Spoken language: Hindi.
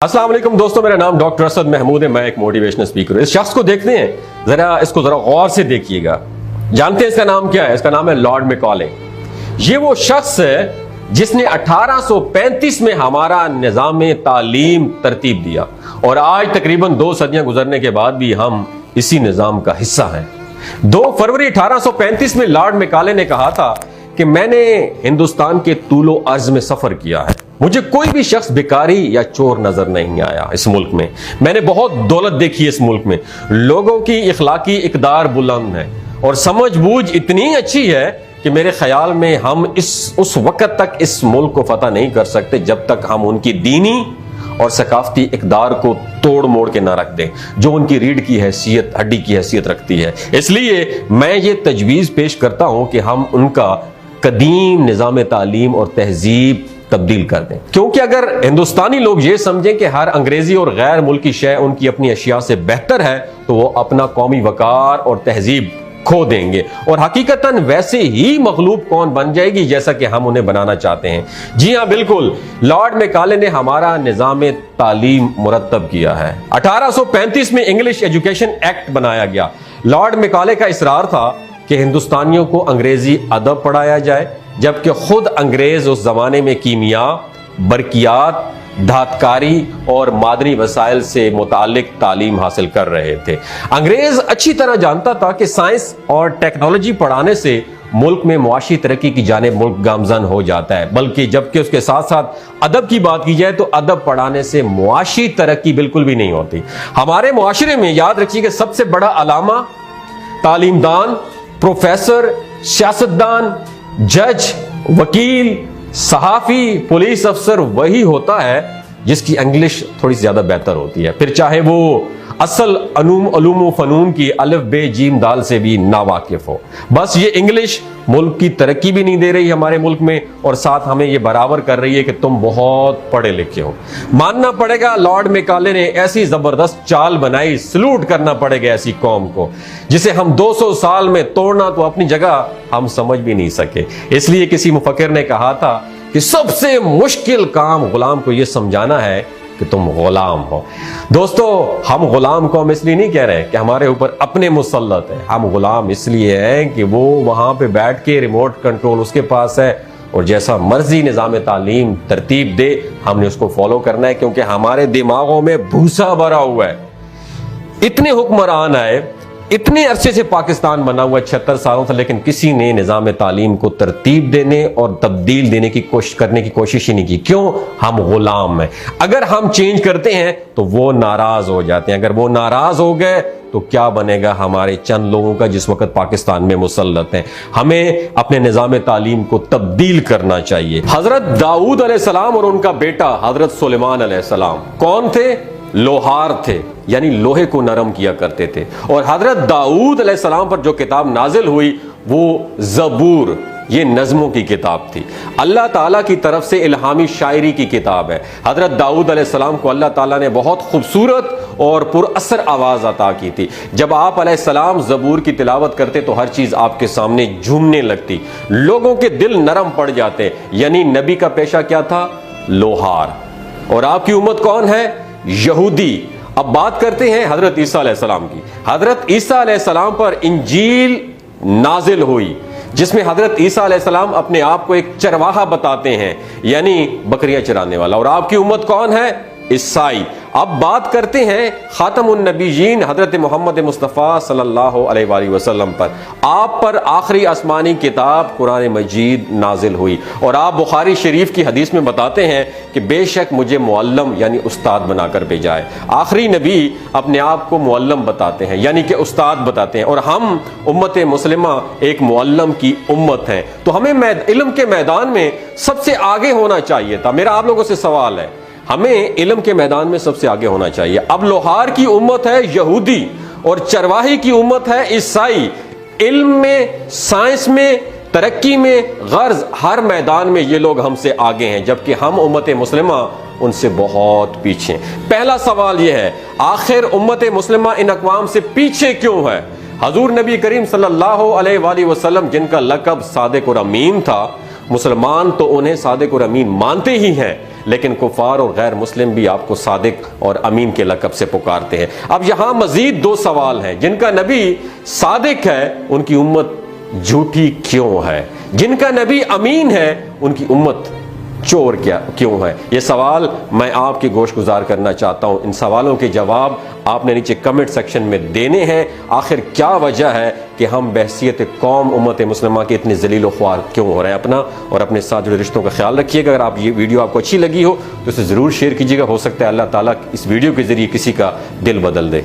अस्सलाम वालेकुम दोस्तों, मेरा नाम डॉक्टर असद महमूद है। मैं एक मोटिवेशनल स्पीकर हूं। इस शख्स को देखते हैं, इसको जरा गौर से देखिएगा। जानते हैं इसका नाम क्या है? इसका नाम है लॉर्ड मैकॉले। ये वो शख्स है जिसने 1835 में हमारा निजाम तालीम तरतीब दिया और आज तकरीबन 2 सदियां गुजरने के बाद भी हम इसी निजाम का हिस्सा हैं। 2 फरवरी 1835 में लॉर्ड मैकॉले ने कहा था कि मैंने हिंदुस्तान के तूलो अर्ज में सफर किया है, मुझे कोई भी शख्स भिखारी या चोर नजर नहीं आया इस मुल्क में। मैंने बहुत दौलत देखी है इस मुल्क में, लोगों की इखलाकी इकदार बुलंद है और समझ बूझ इतनी अच्छी है कि मेरे ख्याल में हम उस वक्त तक इस मुल्क को फतह नहीं कर सकते जब तक हम उनकी दीनी और सकाफती इकदार को तोड़ मोड़ के ना रख दें जो उनकी रीढ़ की हैसियत, हड्डी की हैसियत रखती है। इसलिए मैं ये तजवीज़ पेश करता हूं कि हम उनका कदीम निज़ाम तालीम और तहजीब तब्दील कर दें, क्योंकि अगर हिंदुस्तानी लोग ये समझें कि हर अंग्रेजी और गैर मुल्की शय उनकी अपनी अशिया से बेहतर है तो वो अपना कौमी वकार और तहजीब खो देंगे और हकीकतन वैसे ही मखलूक कौन बन जाएगी जैसा कि हम उन्हें बनाना चाहते हैं। जी हाँ, बिल्कुल, लॉर्ड मैकॉले ने हमारा निज़ाम तालीम मुरत्तब किया है। 1835 में इंग्लिश एजुकेशन एक्ट बनाया गया। लॉर्ड मैकॉले का इसरार था कि हिंदुस्तानियों को अंग्रेजी अदब पढ़ाया जाए, जबकि खुद अंग्रेज उस जमाने में कीमिया, बरकियात, धातकारी और मादनी वसाइल से मुतालिक तालीम हासिल कर रहे थे। अंग्रेज अच्छी तरह जानता था कि साइंस और टेक्नोलॉजी पढ़ाने से मुल्क में मुआशी तरक्की की जानिब मुल्क गामजन हो जाता है, बल्कि जबकि उसके साथ साथ अदब की बात की जाए तो अदब पढ़ाने से मुआशी तरक्की बिल्कुल भी नहीं होती। हमारे मुआशरे में याद रखिए कि सबसे बड़ा अलामा, तालीमदान, प्रोफेसर, सियासतदान, जज, वकील, सहाफी, पुलिस अफसर वही होता है जिसकी इंग्लिश थोड़ी ज्यादा बेहतर होती है, फिर चाहे वो असल अलूम फनून की अलिफ बे जीम दाल से भी नावाकिफ हो। बस ये इंग्लिश मुल्क की तरक्की भी नहीं दे रही हमारे मुल्क में और साथ हमें ये बराबर कर रही है कि तुम बहुत पढ़े लिखे हो। मानना पड़ेगा लॉर्ड मैकॉले ने ऐसी जबरदस्त चाल बनाई, सलूट करना पड़ेगा ऐसी कौम को जिसे हम 200 साल में तोड़ना तो अपनी जगह हम समझ भी नहीं सके। इसलिए किसी मुफक्किर ने कहा था कि सबसे मुश्किल काम गुलाम को यह समझाना है कि तुम गुलाम हो। दोस्तों, हम गुलाम को हम इसलिए नहीं कह रहे कि हमारे ऊपर अपने मुसल्लत है, हम गुलाम इसलिए हैं कि वो वहां पे बैठ के रिमोट कंट्रोल उसके पास है और जैसा मर्जी निज़ाम तालीम तरतीब दे हमने उसको फॉलो करना है, क्योंकि हमारे दिमागों में भूसा भरा हुआ है। इतने हुक्मरान आए, इतने अरसे से पाकिस्तान बना हुआ 76 सालों से, लेकिन किसी ने निज़ाम तालीम को तरतीब देने और तब्दील देने की कोशिश करने की कोशिश ही नहीं की। क्यों? हम गुलाम हैं। अगर हम चेंज करते हैं तो वो नाराज हो जाते हैं, अगर वो नाराज हो गए तो क्या बनेगा हमारे चंद लोगों का जिस वक्त पाकिस्तान में मुसल्लत हैं। हमें अपने निज़ाम तालीम को तब्दील करना चाहिए। हजरत दाऊद अलैहिस्सलाम और उनका बेटा हजरत सुलेमान अलैहिस्सलाम कौन थे? लोहार थे, यानी लोहे को नरम किया करते थे। और हजरत दाऊद अलैहिस्सलाम पर जो किताब नाजिल हुई वो ज़बूर, ये नज़मों की किताब थी, अल्लाह ताला की तरफ से इल्हामी शायरी की किताब है। हजरत दाऊद अलैहिस्सलाम को अल्लाह ताला ने बहुत खूबसूरत और पुरअसर आवाज़ अता की थी। जब आप अलैहिस्सलाम ज़बूर की तिलावत करते तो हर चीज़ आपके सामने झूमने लगती, लोगों के दिल नरम पड़ जाते। यानी नबी का पेशा क्या था? लोहार। और आपकी उम्मत कौन है? यहूदी। अब बात करते हैं हजरत ईसा अलैहिस्सलाम की। हजरत ईसा अलैहिस्सलाम पर इंजील नाजिल हुई जिसमें हजरत ईसा अलैहिस्सलाम अपने आप को एक चरवाहा बताते हैं, यानी बकरियां चराने वाला। और आपकी उम्मत कौन है? ईसाई। अब बात करते हैं खातमुन नबीयीन हजरत मोहम्मद मुस्तफ़ा सल्लल्लाहु अलैहि वसल्लम पर। आप पर आखिरी आसमानी किताब कुरान मजीद नाजिल हुई और आप बुखारी शरीफ की हदीस में बताते हैं कि बेशक मुझे मुअल्लम यानी उस्ताद बनाकर भेजा है। आखिरी नबी अपने आप को मुअल्लम बताते हैं, यानी कि उस्ताद बताते हैं, और हम उम्मत मुस्लिमा एक मुअल्लम की उम्मत हैं। तो हमें इल्म के मैदान में सबसे आगे होना चाहिए था। मेरा आप लोगों से सवाल है, हमें इल्म के मैदान में सबसे आगे होना चाहिए। अब लोहार की उम्मत है यहूदी और चरवाही की उम्मत है ईसाई। इल्म में, साइंस में, तरक्की में, गर्ज हर मैदान में ये लोग हमसे आगे हैं, जबकि हम उम्मत मुस्लिमा उनसे बहुत पीछे। पहला सवाल यह है, आखिर उम्मत मुस्लिमा इन अक़वाम से पीछे क्यों है? हजूर नबी करीम सल्लल्लाहु अलैहि वसल्लम जिनका लक़ब सादिक़ और अमीन था, मुसलमान तो उन्हें सादिक़ और अमीन मानते ही हैं, लेकिन कुफार और गैर मुस्लिम भी आपको सादिक और अमीन के लक़ब से पुकारते हैं। अब यहां मजीद दो सवाल हैं। जिनका नबी सादिक है उनकी उम्मत झूठी क्यों है? जिनका नबी अमीन है उनकी उम्मत चोर क्यों है? ये सवाल मैं आपकी गोश गुजार करना चाहता हूं। इन सवालों के जवाब आपने नीचे कमेंट सेक्शन में देने हैं। आखिर क्या वजह है कि हम बहसियत कौम उम्मत मुस्लिमा के इतने जलील व ख्वार क्यों हो रहे हैं? अपना और अपने साथ जुड़े रिश्तों का ख्याल रखिएगा। अगर आप ये वीडियो आपको अच्छी लगी हो तो इसे ज़रूर शेयर कीजिएगा। हो सकता है अल्लाह ताला इस वीडियो के ज़रिए किसी का दिल बदल दे।